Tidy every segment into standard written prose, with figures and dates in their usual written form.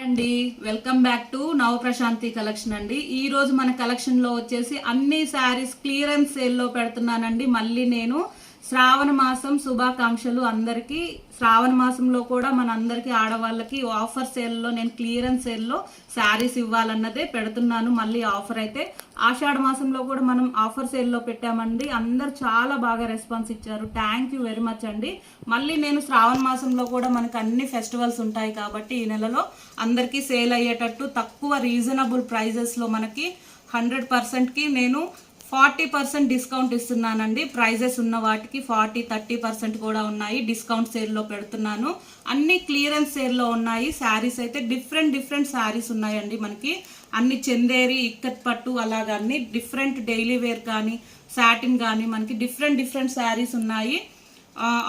అండి welcome back to నవ Prashanti collection అండి. ఈ రోజు మన కలెక్షన్ లో వచ్చేసి అన్ని శారీస్ క్లియరెన్స్ సేల్ లో పెడుతున్నానండి. మళ్ళీ నేను శ్రావణ మాసం శుభాకాంక్షలు అందరికీ. శ్రావణ మాసంలో కూడా మన అందరికీ ఆడవాళ్ళకి ఆఫర్ సేల్లో నేను క్లియరెన్స్ సేల్లో శారీస్ ఇవ్వాలన్నదే పెడుతున్నాను. మళ్ళీ ఆఫర్ అయితే ఆషాఢ మాసంలో కూడా మనం ఆఫర్ సేల్లో పెట్టామండి. అందరు చాలా బాగా రెస్పాన్స్ ఇచ్చారు. థ్యాంక్ యూ వెరీ మచ్ అండి. మళ్ళీ నేను శ్రావణ మాసంలో కూడా మనకు అన్ని ఫెస్టివల్స్ ఉంటాయి కాబట్టి ఈ నెలలో అందరికీ సేల్ అయ్యేటట్టు తక్కువ రీజనబుల్ ప్రైజెస్లో మనకి 100%కి నేను 40% డిస్కౌంట్ ఇస్తున్నానండి. ప్రైజెస్ ఉన్న వాటికి 40-30% కూడా ఉన్నాయి. డిస్కౌంట్ సేల్లో పెడుతున్నాను. అన్ని క్లియరెన్స్ సేల్లో ఉన్నాయి. శారీస్ అయితే డిఫరెంట్ శారీస్ ఉన్నాయండి. మనకి అన్ని చందేరి ఇక్కత్ పట్టు అలాగా అన్ని డిఫరెంట్ డైలీ వేర్ కానీ సాటిన్ కానీ మనకి డిఫరెంట్ శారీస్ ఉన్నాయి.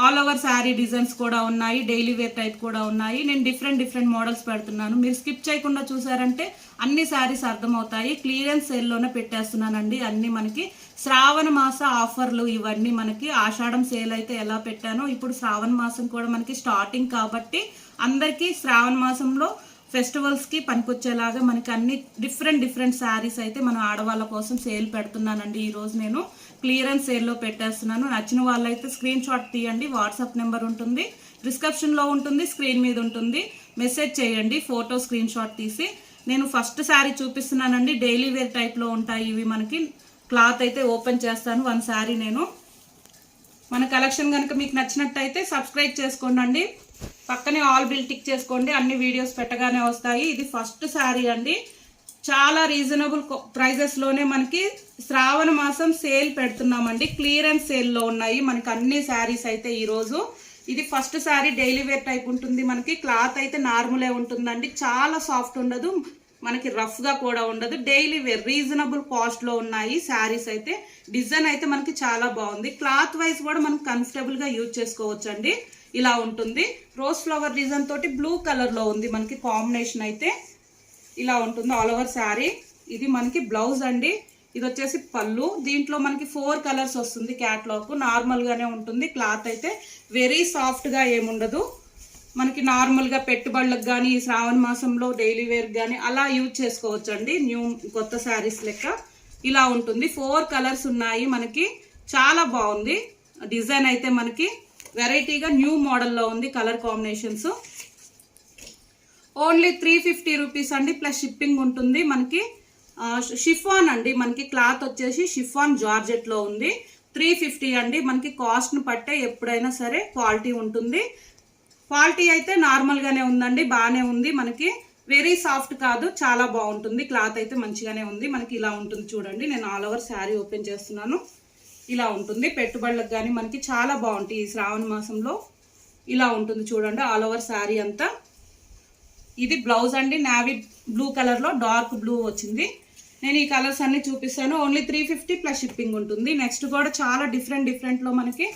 ఆల్ ఓవర్ శారీ డిజైన్స్ కూడా ఉన్నాయి. డైలీ వేర్ టైప్ కూడా ఉన్నాయి. నేను డిఫరెంట్ మోడల్స్ పెడుతున్నాను. మీరు స్కిప్ చేయకుండా చూసారంటే అన్ని శారీస్ అర్థమవుతాయి. క్లియరెన్స్ సేల్లోనే పెట్టేస్తున్నానండి. అన్ని మనకి శ్రావణ మాస ఆఫర్లు ఇవన్నీ మనకి ఆషాఢం సేల్ అయితే ఎలా పెట్టానో ఇప్పుడు శ్రావణ మాసం కూడా మనకి స్టార్టింగ్ కాబట్టి అందరికీ శ్రావణ మాసంలో ఫెస్టివల్స్కి పనికొచ్చేలాగా మనకి అన్ని డిఫరెంట్ శారీస్ అయితే మనం ఆడవాళ్ళ కోసం సేల్ పెడుతున్నానండి. ఈరోజు నేను క్లియరెన్స్ సేల్లో పెట్టేస్తున్నాను. నచ్చిన వాళ్ళైతే స్క్రీన్ షాట్ తీయండి. వాట్సాప్ నెంబర్ ఉంటుంది, డిస్క్రిప్షన్లో ఉంటుంది, స్క్రీన్ మీద ఉంటుంది. మెసేజ్ చేయండి ఫోటో స్క్రీన్ షాట్ తీసి. నేను ఫస్ట్ శారీ చూపిస్తున్నానండి. డైలీ వేర్ టైప్లో ఉంటాయి ఇవి. మనకి క్లాత్ అయితే ఓపెన్ చేస్తాను. వన్ శారీ నేను మన కలెక్షన్ కనుక మీకు నచ్చినట్టయితే సబ్స్క్రైబ్ చేసుకోండి. పక్కనే ఆల్ బిల్ టిక్ చేసుకోండి. అన్ని వీడియోస్ పెట్టగానే వస్తాయి. ఇది ఫస్ట్ శారీ అండి. చాలా రీజనబుల్ ప్రైజెస్లోనే మనకి శ్రావణ మాసం సేల్ పెడుతున్నామండి. క్లియరెన్స్ సేల్లో ఉన్నాయి మనకి అన్ని శారీస్ అయితే ఈరోజు. ఇది first sari daily wear type ఉంటుంది. మనకి క్లాత్ అయితే నార్మలే ఉంటుందండి. చాలా సాఫ్ట్ ఉండదు, మనకి రఫ్గా కూడా ఉండదు. డైలీ వేర్ రీజనబుల్ కాస్ట్లో ఉన్నాయి శారీస్ అయితే. డిజైన్ అయితే మనకి చాలా బాగుంది. క్లాత్ వైజ్ కూడా మనం కంఫర్టబుల్గా యూజ్ చేసుకోవచ్చండి. ఇలా ఉంటుంది. రోజ్ ఫ్లవర్ డిజైన్ తోటి బ్లూ కలర్లో ఉంది మనకి కాంబినేషన్ అయితే. ఇలా ఉంటుంది ఆల్ ఓవర్ శారీ. ఇది మనకి బ్లౌజ్ అండి. ఇది వచ్చేసి పళ్ళు. దీంట్లో మనకి 4 కలర్స్ వస్తుంది. క్యాట్లాగ్ నార్మల్గానే ఉంటుంది. క్లాత్ అయితే వెరీ సాఫ్ట్గా ఏముండదు. మనకి నార్మల్గా పెట్టుబడులకు కానీ ఈ శ్రావణ మాసంలో డైలీ వేర్ కానీ అలా యూజ్ చేసుకోవచ్చు అండి. కొత్త శారీస్ లెక్క ఇలా ఉంటుంది. 4 కలర్స్ ఉన్నాయి మనకి. చాలా బాగుంది డిజైన్ అయితే. మనకి వెరైటీగా న్యూ మోడల్లో ఉంది కలర్ కాంబినేషన్స్. ఓన్లీ 350 రూపీస్ అండి, ప్లస్ షిప్పింగ్ ఉంటుంది. మనకి షిఫాన్ అండి. మనకి క్లాత్ వచ్చేసి షిఫాన్ జార్జెట్లో ఉంది. 350 అండి. మనకి కాస్ట్ను పట్టే ఎప్పుడైనా సరే క్వాలిటీ ఉంటుంది. క్వాలిటీ అయితే నార్మల్గానే ఉందండి, బాగానే ఉంది. మనకి వెరీ సాఫ్ట్ కాదు, చాలా బాగుంటుంది. క్లాత్ అయితే మంచిగానే ఉంది. మనకి ఇలా ఉంటుంది చూడండి. నేను ఆల్ ఓవర్ శారీ ఓపెన్ చేస్తున్నాను. ఇలా ఉంటుంది. పెట్టుబడులకు కానీ మనకి చాలా బాగుంటాయి. ఈ శ్రావణ మాసంలో ఇలా ఉంటుంది చూడండి ఆల్ ఓవర్ శారీ అంతా. ఇది బ్లౌజ్ అండి. నావీ బ్లూ కలర్లో డార్క్ బ్లూ వచ్చింది. నేను ఈ కలర్స్ అన్ని చూపిస్తాను. ఓన్లీ 350 ప్లస్ షిప్పింగ్ ఉంటుంది. నెక్స్ట్ కూడా చాలా డిఫరెంట్లో మనకి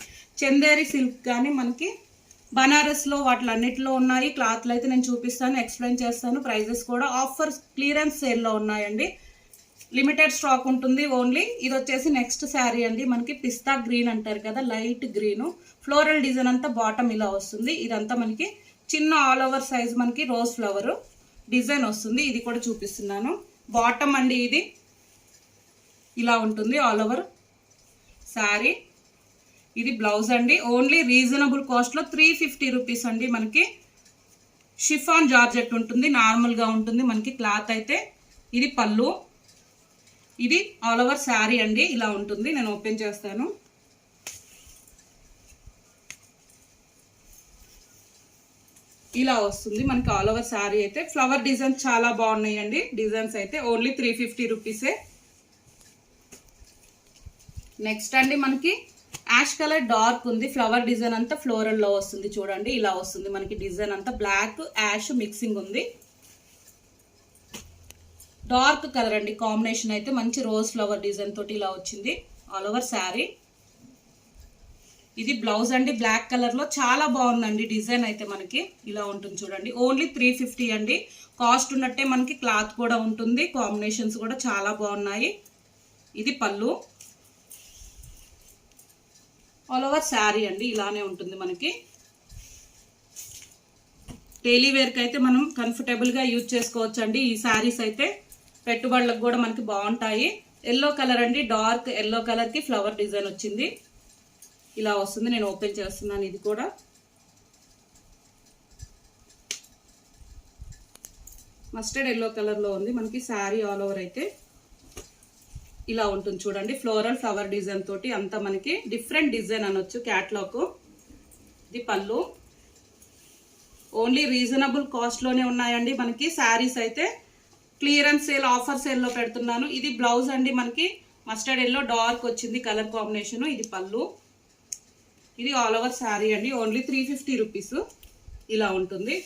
చందేరి సిల్క్ కానీ మనకి బనారస్లో వాటిలన్నిటిలో ఉన్నాయి. క్లాత్లు అయితే నేను చూపిస్తాను, ఎక్స్ప్లెయిన్ చేస్తాను. ప్రైజెస్ కూడా ఆఫర్ క్లియరెన్స్ సేల్లో ఉన్నాయండి. లిమిటెడ్ స్టాక్ ఉంటుంది ఓన్లీ. ఇది వచ్చేసి నెక్స్ట్ శారీ అండి. మనకి పిస్తా గ్రీన్ అంటారు కదా, లైట్ గ్రీన్. ఫ్లోరల్ డిజైన్ అంతా బాటమ్ ఇలా వస్తుంది. ఇదంతా మనకి చిన్న ఆల్ ఓవర్ సైజ్ మనకి రోజ్ ఫ్లవర్ డిజైన్ వస్తుంది. ఇది కూడా చూపిస్తున్నాను. బాటమ్ అండి ఇది. ఇలా ఉంటుంది ఆల్ ఓవర్ శారీ. ఇది బ్లౌజ్ అండి. ఓన్లీ రీజనబుల్ కాస్ట్లో 350 రూపీస్ అండి. మనకి షిఫాన్ జార్జెట్ ఉంటుంది, నార్మల్గా ఉంటుంది మనకి క్లాత్ అయితే. ఇది పళ్ళు. ఇది ఆల్ ఓవర్ శారీ అండి. ఇలా ఉంటుంది. నేను ఓపెన్ చేస్తాను. ఇలా వస్తుంది మనకి ఆల్ ఓవర్ శారీ అయితే. ఫ్లవర్ డిజైన్స్ చాలా బాగున్నాయండి. డిజైన్స్ అయితే ఓన్లీ 350 రూపీసే. నెక్స్ట్ అండి మనకి యాష్ కలర్ డార్క్ ఉంది. ఫ్లవర్ డిజైన్ అంతా ఫ్లోరల్లో వస్తుంది చూడండి. ఇలా వస్తుంది మనకి డిజైన్ అంతా. బ్లాక్ యాష్ మిక్సింగ్ ఉంది. డార్క్ కలర్ అండి కాంబినేషన్ అయితే. మంచి రోజ్ ఫ్లవర్ డిజైన్ తోటి ఇలా వచ్చింది ఆల్ ఓవర్ శారీ. ఇది బ్లౌజ్ అండి. బ్లాక్ కలర్లో చాలా బాగుందండి డిజైన్ అయితే. మనకి ఇలా ఉంటుంది చూడండి. ఓన్లీ 350 అండి. కాస్ట్ ఉన్నట్టే మనకి క్లాత్ కూడా ఉంటుంది. కాంబినేషన్స్ కూడా చాలా బాగున్నాయి. ఇది పళ్ళు. ఆల్ ఓవర్ శారీ అండి ఇలానే ఉంటుంది మనకి. డైలీ వేర్కి అయితే మనం కంఫర్టబుల్గా యూజ్ చేసుకోవచ్చు అండి. ఈ శారీస్ అయితే పెట్టుబడులకు కూడా మనకి బాగుంటాయి. ఎల్లో కలర్ అండి, డార్క్ ఎల్లో కలర్కి ఫ్లవర్ డిజైన్ వచ్చింది. ఇలా వస్తుంది. నేను ఓపెన్ చేస్తున్నాను. ఇది కూడా మస్టర్డ్ ఎల్లో కలర్లో ఉంది మనకి. శారీ ఆల్ ఓవర్ అయితే ఇలా ఉంటుంది చూడండి. ఫ్లోరల్ ఫ్లవర్ డిజైన్ తోటి అంతా మనకి డిఫరెంట్ డిజైన్ అనొచ్చు క్యాట్లాగ్. ఇది పళ్ళు. ఓన్లీ రీజనబుల్ కాస్ట్లోనే ఉన్నాయండి మనకి శారీస్ అయితే. క్లియరెన్స్ సేల్, ఆఫర్ సేల్లో పెడుతున్నాను. ఇది బ్లౌజ్ అండి మనకి. మస్టర్డ్ ఎల్లో డార్క్ వచ్చింది కలర్ కాంబినేషన్. ఇది పళ్ళు. ఇది ఆల్ ఓవర్ శారీ అండి. ఓన్లీ 350 రూపీస్ ఇలా ఉంటుంది.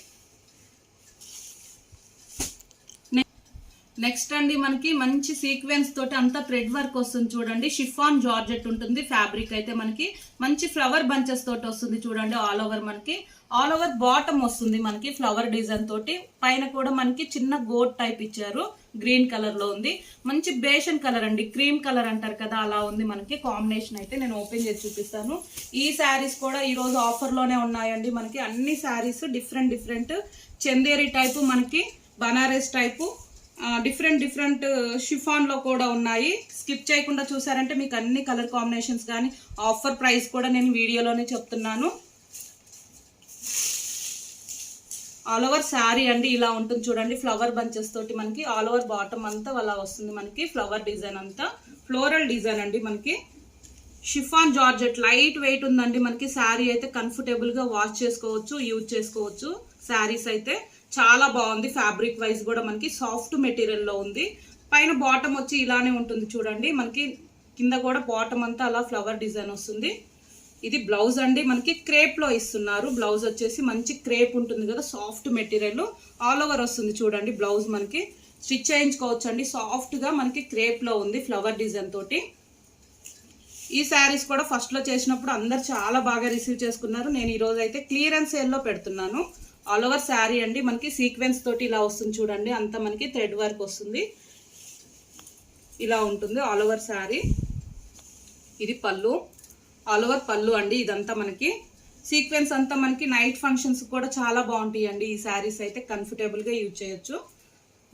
నెక్స్ట్ అండి మనకి మంచి సీక్వెన్స్ తోటి అంతా థ్రెడ్ వర్క్ వస్తుంది చూడండి. షిఫాన్ జార్జెట్ ఉంటుంది. ఫ్యాబ్రిక్ అయితే మనకి మంచి ఫ్లవర్ బంచెస్ తోటి వస్తుంది చూడండి. ఆల్ ఓవర్ మనకి ఆల్ ఓవర్ బాటమ్ వస్తుంది మనకి ఫ్లవర్ డిజైన్ తోటి. పైన కూడా మనకి చిన్న గోట్ టైప్ ఇచ్చారు. గ్రీన్ కలర్ లో ఉంది. మంచి బేషన్ కలర్ అండి, క్రీమ్ కలర్ అంటారు కదా, అలా ఉంది మనకి కాంబినేషన్ అయితే. నేను ఓపెన్ చేసి చూపిస్తాను. ఈ శారీస్ కూడా ఈ రోజు ఆఫర్ లోనే ఉన్నాయండి మనకి. అన్ని saris different different Chanderi type, మనకి Banaras type, different different chiffon లో కూడా ఉన్నాయి. స్కిప్ చేయకుండా చూసారంటే మీకు అన్ని కలర్ కాంబినేషన్స్ కానీ ఆఫర్ ప్రైస్ కూడా నేను వీడియోలోనే చెప్తున్నాను. ఆల్ ఓవర్ శారీ అండి ఇలా ఉంటుంది చూడండి. ఫ్లవర్ బంచెస్ తోటి మనకి ఆల్ ఓవర్ బాటమ్ అంతా అలా వస్తుంది మనకి. ఫ్లవర్ డిజైన్ అంతా ఫ్లోరల్ డిజైన్ అండి మనకి. షిఫాన్ జార్జెట్ లైట్ వెయిట్ ఉందండి మనకి. శారీ అయితే కంఫర్టబుల్ గా వాష్ చేసుకోవచ్చు, యూజ్ చేసుకోవచ్చు. శారీస్ అయితే చాలా బాగుంది. ఫ్యాబ్రిక్ వైజ్ కూడా మనకి సాఫ్ట్ మెటీరియల్ లో ఉంది. పైన బాటమ్ వచ్చి ఇలానే ఉంటుంది చూడండి మనకి. కింద కూడా బాటమ్ అంతా అలా ఫ్లవర్ డిజైన్ వస్తుంది. ఇది బ్లౌజ్ అండి మనకి. క్రేప్ లో ఇస్తున్నారు. బ్లౌజ్ వచ్చేసి మంచి క్రేప్ ఉంటుంది కదా, సాఫ్ట్ మెటీరియల్ ఆల్ ఓవర్ వస్తుంది చూడండి. బ్లౌజ్ మనకి స్టిచ్ చేయించుకోవచ్చు అండి. సాఫ్ట్ గా మనకి క్రేప్ లో ఉంది ఫ్లవర్ డిజైన్ తోటి. ఈ శారీస్ కూడా ఫస్ట్ లో చేసినప్పుడు అందరు చాలా బాగా రిసీవ్ చేసుకున్నారు. నేను ఈ రోజు అయితే క్లియరెన్స్ సేల్ లో పెడుతున్నాను. ఆల్ ఓవర్ శారీ అండి మనకి. సీక్వెన్స్ తోటి ఇలా వస్తుంది చూడండి. అంతా మనకి థ్రెడ్ వర్క్ వస్తుంది. ఇలా ఉంటుంది ఆల్ ఓవర్ శారీ. ఇది పళ్ళు. ఆల్ ఓవర్ పళ్ళు అండి. ఇదంతా మనకి సీక్వెన్స్ అంతా మనకి నైట్ ఫంక్షన్స్ కూడా చాలా బాగుంటాయి అండి. ఈ శారీస్ అయితే కంఫర్టబుల్ గా యూజ్ చేయొచ్చు.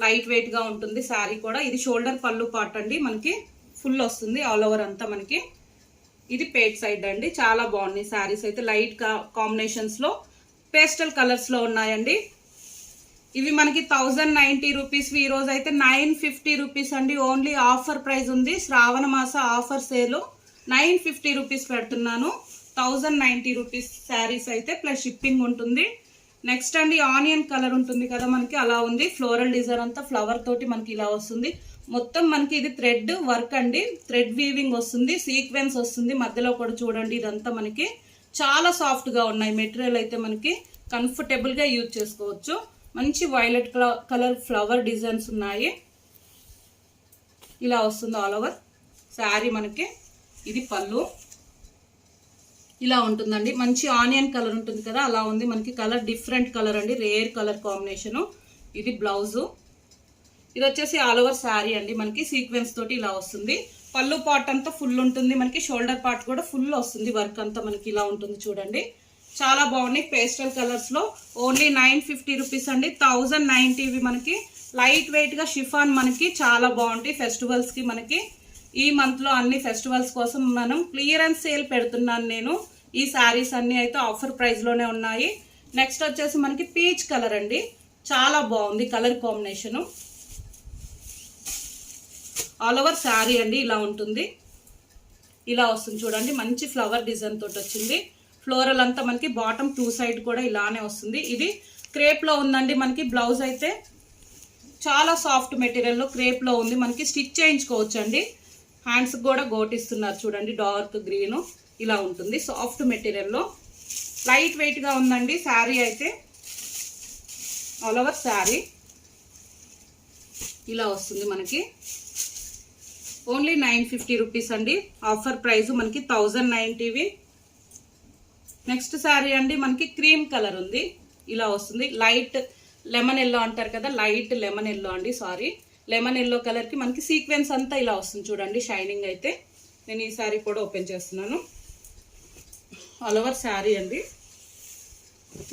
లైట్ వెయిట్ గా ఉంటుంది శారీ కూడా. ఇది షోల్డర్ పళ్ళు పార్ట్ అండి మనకి. ఫుల్ వస్తుంది ఆల్ ఓవర్ అంతా మనకి. ఇది పేట్ సైడ్ అండి. చాలా బాగున్నాయి శారీస్ అయితే. లైట్ కాంబినేషన్స్ లో పేస్టల్ కలర్స్ లో ఉన్నాయండి. ఇవి మనకి 1090 రూపీస్. ఈ రోజు అయితే 950 రూపీస్ అండి. ఓన్లీ ఆఫర్ ప్రైస్ ఉంది. శ్రావణ మాస ఆఫర్ సేల్ 950 రూపీస్ పెడుతున్నాను. 1090 రూపీస్ శారీస్ అయితే ప్లస్ షిప్పింగ్ ఉంటుంది. నెక్స్ట్ అండి ఆనియన్ కలర్ ఉంటుంది కదా మనకి, అలా ఉంది. ఫ్లోరల్ డిజైన్ అంతా ఫ్లవర్ తోటి మనకి ఇలా వస్తుంది. మొత్తం మనకి ఇది థ్రెడ్ వర్క్ అండి. థ్రెడ్ వీవింగ్ వస్తుంది, సీక్వెన్స్ వస్తుంది మధ్యలో కూడా చూడండి. ఇదంతా మనకి చాలా సాఫ్ట్ గా ఉన్నాయి. మెటీరియల్ అయితే మనకి కంఫర్టబుల్ గా యూజ్ చేసుకోవచ్చు. మంచి వైలెట్ కలర్ ఫ్లవర్ డిజైన్స్ ఉన్నాయి. ఇలా వస్తుంది ఆల్ ఓవర్ శారీ మనకి. ఇది పళ్ళు. ఇలా ఉంటుందండి. మంచి ఆనియన్ కలర్ ఉంటుంది కదా, అలా ఉంది మనకి. కలర్ డిఫరెంట్ కలర్ అండి, రేర్ కలర్ కాంబినేషన్. ఇది బ్లౌజు. ఇది వచ్చేసి ఆల్ ఓవర్ శారీ అండి మనకి. సీక్వెన్స్ తోటి ఇలా వస్తుంది. పళ్ళు పార్ట్ అంతా ఫుల్ ఉంటుంది మనకి. షోల్డర్ పార్ట్ కూడా ఫుల్ వస్తుంది. వర్క్ అంతా మనకి ఇలా ఉంటుంది చూడండి. చాలా బాగున్నాయి. పేస్టల్ కలర్స్ లో ఓన్లీ 950 రూపీస్ అండి. 1090 మనకి. లైట్ వెయిట్ గా షిఫాన్ మనకి చాలా బాగుంటాయి ఫెస్టివల్స్ కి. మనకి ఈ మంత్ లో అన్ని ఫెస్టివల్స్ కోసం మనం క్లియరెన్స్ సేల్ పెడుతున్నాను నేను. ఈ శారీస్ అన్ని అయితే ఆఫర్ ప్రైస్ లోనే ఉన్నాయి. నెక్స్ట్ వచ్చేసి మనకి పీచ్ కలర్ అండి. చాలా బాగుంది colour combination. All over sari అండి ఇలా ఉంటుంది. ఇలా వస్తుంది చూడండి. మంచి ఫ్లవర్ డిజైన్ తోటి వచ్చింది. ఫ్లోరల్ అంతా మనకి బాటమ్ 2 సైడ్ కూడా ఇలానే వస్తుంది. ఇది క్రేప్ లో ఉందండి మనకి. బ్లౌజ్ అయితే చాలా సాఫ్ట్ మెటీరియల్ లో క్రేప్ లో ఉంది మనకి. స్టిచ్ చేయించుకోవచ్చు అండి. హ్యాండ్స్ కూడా గోటిస్తున్నారు చూడండి. డార్క్ గ్రీన్ ఇలా ఉంటుంది. సాఫ్ట్ మెటీరియల్ లో లైట్ వెయిట్ గా ఉందండి శారీ అయితే. ఆల్ ఓవర్ శారీ ఇలా వస్తుంది మనకి. ఓన్లీ 950 రూపీస్ అండి. ఆఫర్ ప్రైస్ మనకి 1090. నెక్స్ట్ శారీ అండి మనకి క్రీమ్ కలర్ ఉంది. ఇలా వస్తుంది. లైట్ లెమన్ ఎల్లో అంటారు కదా, లైట్ లెమన్ ఎల్లో అండి. సారీ, లెమన్ ఎల్లో కలర్ కి మనకి సీక్వెన్స్ అంతా ఇలా వస్తుంది చూడండి. షైనింగ్ అయితే. నేను ఈ శారీ కూడా ఓపెన్ చేస్తున్నాను. ఆల్ ఓవర్ శారీ అండి.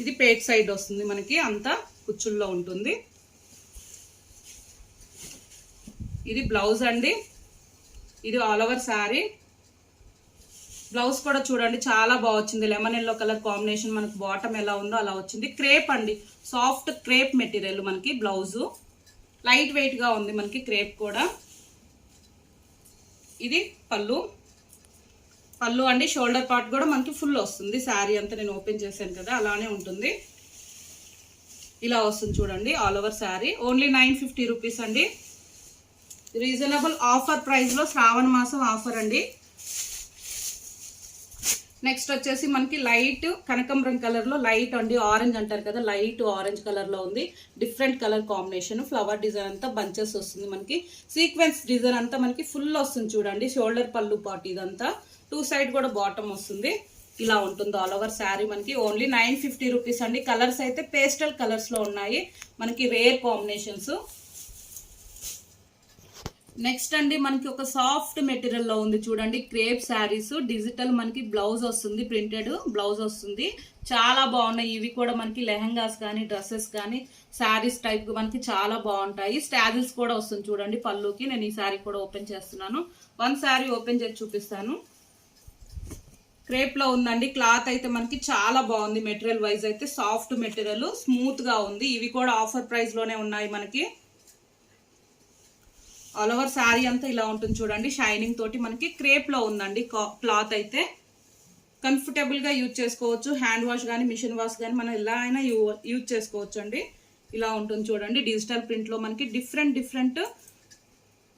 ఇది పేట్ సైడ్ వస్తుంది మనకి, అంతా కుచ్చుల్లో ఉంటుంది. ఇది బ్లౌజ్ అండి, ఇది ఆల్ ఓవర్ శారీ. బ్లౌజ్ కూడా చూడండి చాలా బాగా వచ్చింది, లెమన్ ఎల్లో కలర్ కాంబినేషన్. మనకు బాటమ్ ఎలా ఉందో అలా వచ్చింది. క్రేప్ అండి, సాఫ్ట్ క్రేప్ మెటీరియల్ మనకి బ్లౌజు. లైట్ వెయిట్ గా ఉంది మనకి క్రేప్ కూడా. ఇది పళ్ళు. పళ్ళు అండి, షోల్డర్ పార్ట్ కూడా మనకి ఫుల్ వస్తుంది. శారీ అంతా నేను ఓపెన్ చేశాను కదా, అలానే ఉంటుంది. ఇలా వస్తుంది చూడండి all over sari. Only 950 rupees అండి. రీజనబుల్ ఆఫర్ ప్రైస్ లో శ్రావణ మాసం ఆఫర్ అండి. నెక్స్ట్ వచ్చేసి మనకి లైట్ కనకంబరం కలర్ లో, లైట్ అండి ఆరెంజ్ అంటారు కదా, లైట్ ఆరెంజ్ కలర్ లో ఉంది. Different colour combination. Flower design అంతా బంచెస్ వస్తుంది మనకి. సీక్వెన్స్ డిజైన్ అంతా మనకి ఫుల్ వస్తుంది చూడండి. షోల్డర్ పళ్ళు పార్ట్ ఇదంతా. 2 సైడ్ కూడా బాటమ్ వస్తుంది. ఇలా ఉంటుంది ఆల్ ఓవర్ శారీ మనకి. ఓన్లీ 950 రూపీస్ అండి. కలర్స్ అయితే పేస్టల్ కలర్స్ లో ఉన్నాయి మనకి, రేర్ కాంబినేషన్స్. నెక్స్ట్ అండి మనకి ఒక సాఫ్ట్ మెటీరియల్ లో ఉంది చూడండి, క్రేప్ శారీస్. డిజిటల్ మనకి బ్లౌజ్ వస్తుంది, ప్రింటెడ్ బ్లౌజ్ వస్తుంది. చాలా బాగున్నాయి ఇవి కూడా మనకి. లెహంగాస్ కానీ డ్రెస్సెస్ కానీ శారీస్ టైప్ మనకి చాలా బాగుంటాయి. స్టాజిల్స్ కూడా వస్తుంది చూడండి పళ్ళుకి. నేను ఈ శారీ కూడా ఓపెన్ చేస్తున్నాను. 1 శారీ ఓపెన్ చేసి చూపిస్తాను. క్రేప్ లో ఉందండి. క్లాత్ అయితే మనకి చాలా బాగుంది. మెటీరియల్ వైజ్ అయితే సాఫ్ట్ మెటీరియల్, స్మూత్ గా ఉంది. ఇవి కూడా ఆఫర్ ప్రైస్ లోనే ఉన్నాయి మనకి. ఆల్ ఓవర్ శారీ అంతా ఇలా ఉంటుంది చూడండి, షైనింగ్ తోటి మనకి. క్రేప్ లో ఉందండి క్లాత్ అయితే. కంఫర్టబుల్ గా యూజ్ చేసుకోవచ్చు. హ్యాండ్ వాష్ కానీ మిషన్ వాష్ కానీ మనం ఎలా అయినా యూజ్ చేసుకోవచ్చు అండి. ఇలా ఉంటుంది చూడండి. డిజిటల్ ప్రింట్ లో మనకి డిఫరెంట్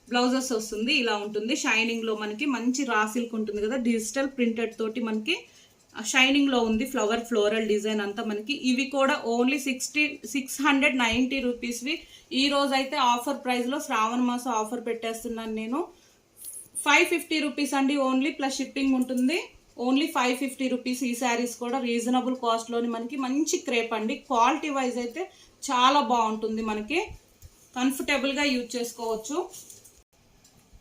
బ్లౌజెస్ వస్తుంది. ఇలా ఉంటుంది షైనింగ్ లో మనకి. మంచి రా సిల్క్ ఉంటుంది కదా, డిజిటల్ ప్రింటెడ్ తోటి మనకి షైనింగ్ లో ఉంది. ఫ్లోరల్ డిజైన్ అంతా మనకి. ఇవి కూడా ఓన్లీ 690 రూపీస్వి. ఈ రోజు అయితే ఆఫర్ ప్రైస్ లో శ్రావణ మాసం ఆఫర్ పెట్టేస్తున్నాను నేను. 550 రూపీస్ అండి ఓన్లీ, ప్లస్ షిప్పింగ్ ఉంటుంది. Only 550 rupees. ఈ శారీస్ కూడా రీజనబుల్ కాస్ట్ లోని మనకి. మంచి క్రేప్ అండి. క్వాలిటీ వైజ్ అయితే చాలా బాగుంటుంది మనకి. కంఫర్టబుల్ గా యూజ్ చేసుకోవచ్చు.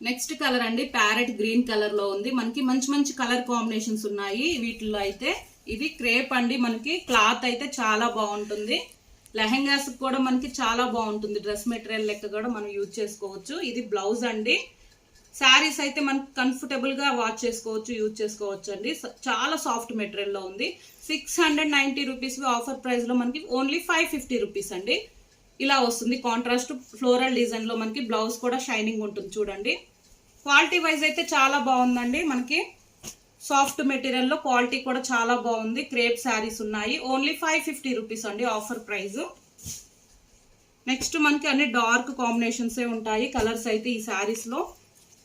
నెక్స్ట్ కలర్ అండి ప్యారెట్ గ్రీన్ కలర్ లో ఉంది మనకి. మంచి కలర్ కాంబినేషన్స్ ఉన్నాయి వీటిల్లో అయితే. ఇది క్రేప్ అండి మనకి. క్లాత్ అయితే చాలా బాగుంటుంది. లెహంగాస్ కూడా మనకి చాలా బాగుంటుంది. డ్రెస్ మెటీరియల్ లెక్క కూడా మనం యూజ్ చేసుకోవచ్చు. ఇది బ్లౌజ్ అండి. శారీస్ అయితే మనకి కంఫర్టబుల్ గా వాష్ చేసుకోవచ్చు, యూజ్ చేసుకోవచ్చు అండి. చాలా సాఫ్ట్ మెటీరియల్ లో ఉంది. 690 రూపీస్ ఆఫర్ ప్రైస్ లో మనకి ఓన్లీ 550 రూపీస్ అండి. ఇలా వస్తుంది కాంట్రాస్ట్ ఫ్లోరల్ డిజైన్ లో మనకి. బ్లౌజ్ కూడా షైనింగ్ ఉంటుంది చూడండి. క్వాలిటీ వైజ్ అయితే చాలా బాగుందండి మనకి. సాఫ్ట్ మెటీరియల్ లో క్వాలిటీ కూడా చాలా బాగుంది. క్రేప్ శారీస్ ఉన్నాయి. ఓన్లీ 550 రూపీస్ అండి ఆఫర్ ప్రైస్. నెక్స్ట్ మనకి అన్ని డార్క్ కాంబినేషన్స్ ఉంటాయి కలర్స్ అయితే ఈ శారీస్ లో.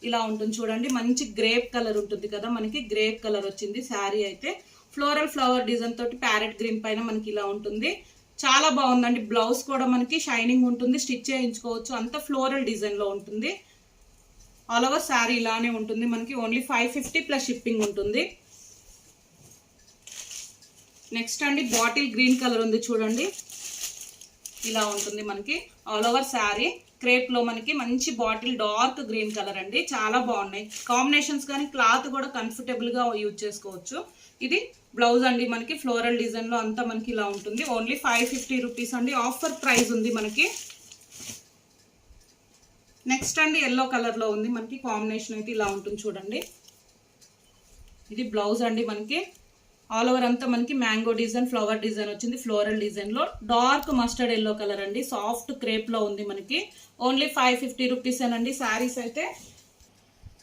ఇలా ఉంటుంది చూడండి. మంచి గ్రేప్ కలర్ ఉంటుంది కదా మనకి. గ్రేప్ కలర్ వచ్చింది శారీ అయితే. ఫ్లవర్ డిజైన్ తోటి ప్యారెట్ గ్రీన్ పైన మనకి ఇలా ఉంటుంది. చాలా బాగుందండి. బ్లౌజ్ కూడా మనకి షైనింగ్ ఉంటుంది. స్టిచ్ చేయించుకోవచ్చు. అంత ఫ్లోరల్ డిజైన్ లో ఉంటుంది. ఆల్ ఓవర్ శారీ ఇలానే ఉంటుంది మనకి. ఓన్లీ 550 ప్లస్ షిప్పింగ్ ఉంటుంది. నెక్స్ట్ అండి బాటిల్ గ్రీన్ కలర్ ఉంది చూడండి. ఇలా ఉంటుంది మనకి ఆల్ ఓవర్ శారీ. క్రేప్ లో మనకి మంచి బాటిల్ డార్క్ గ్రీన్ కలర్ అండి. చాలా బాగున్నాయి కాంబినేషన్స్ కానీ క్లాత్ కూడా కంఫర్టబుల్ గా యూజ్ చేసుకోవచ్చు. ఇది బ్లౌజ్ అండి మనకి. ఫ్లోరల్ డిజైన్ లో అంతా మనకి ఇలా ఉంటుంది. ఓన్లీ 550 రూపీస్ అండి. ఆఫర్ ప్రైస్ ఉంది మనకి. నెక్స్ట్ అండి ఎల్లో కలర్ లో ఉంది మనకి. కాంబినేషన్ అయితే ఇలా ఉంటుంది చూడండి. ఇది బ్లౌజ్ అండి మనకి. ఆల్ ఓవర్ అంతా మనకి మ్యాంగో డిజైన్, ఫ్లవర్ డిజైన్ వచ్చింది. ఫ్లోరల్ డిజైన్ లో డార్క్ మస్టర్డ్ ఎల్లో కలర్ అండి. సాఫ్ట్ క్రేప్ లో ఉంది మనకి. ఓన్లీ 550 రూపీస్ అండి. శారీస్ అయితే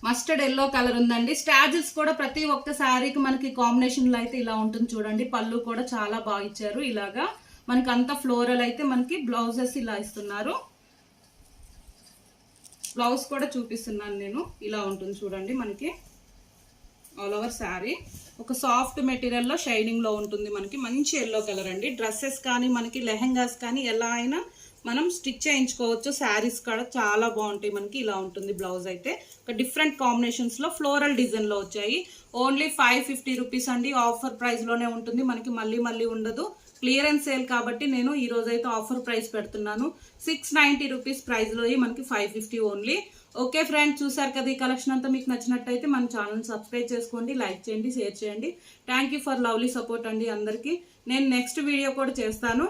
మస్టర్డ్ ఎల్లో కలర్ ఉందండి. స్టాజిల్స్ కూడా ప్రతి ఒక్క శారీకి మనకి కాంబినేషన్ లో అయితే ఇలా ఉంటుంది చూడండి. పళ్ళు కూడా చాలా బాగా ఇచ్చారు. ఇలాగా మనకి అంతా ఫ్లోరల్ అయితే మనకి బ్లౌజెస్ ఇలా ఇస్తున్నారు. బ్లౌజ్ కూడా చూపిస్తున్నాను నేను. ఇలా ఉంటుంది చూడండి మనకి ఆల్ ఓవర్ శారీ. ఒక సాఫ్ట్ మెటీరియల్ లో షైనింగ్ లో ఉంటుంది మనకి. మంచి ఎల్లో కలర్ అండి. డ్రెస్సెస్ కానీ మనకి లెహంగాస్ కానీ ఎలా అయినా మనం స్టిచ్ చేయించుకోవచ్చు. శారీస్ కూడా చాలా బాగుంటాయి మనకి. ఇలా ఉంటుంది బ్లౌజ్ అయితే. ఒక డిఫరెంట్ కాంబినేషన్స్ లో ఫ్లోరల్ డిజైన్ లో వచ్చాయి. ఓన్లీ 550 రూపీస్ అండి. ఆఫర్ ప్రైస్ లోనే ఉంటుంది మనకి. మళ్ళీ ఉండదు. క్లియరెన్స్ సేల్ కాబట్టి నేను ఈ రోజు అయితే ఆఫర్ ప్రైస్ పెడుతున్నాను. 690 రూపీస్ ప్రైస్ లో మనకి 550 ఓన్లీ. ఓకే ఫ్రెండ్స్, చూసారు కదా ఈ కలెక్షన్ అంతా. మీకు నచ్చినట్టయితే మన ఛానల్ సబ్స్క్రైబ్ చేసుకోండి, లైక్ చేయండి, షేర్ చేయండి. Thank you for lovely support అండి అందరికీ. నేను నెక్స్ట్ వీడియో కూడా చేస్తాను.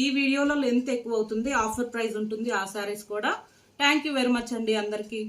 ఈ వీడియోలో లెంత్ ఎక్కువ అవుతుంది, ఆఫర్ ప్రైస్ ఉంటుంది ఆ శారీస్ కూడా. థ్యాంక్ యూ వెరీ మచ్ అండి అందరికీ.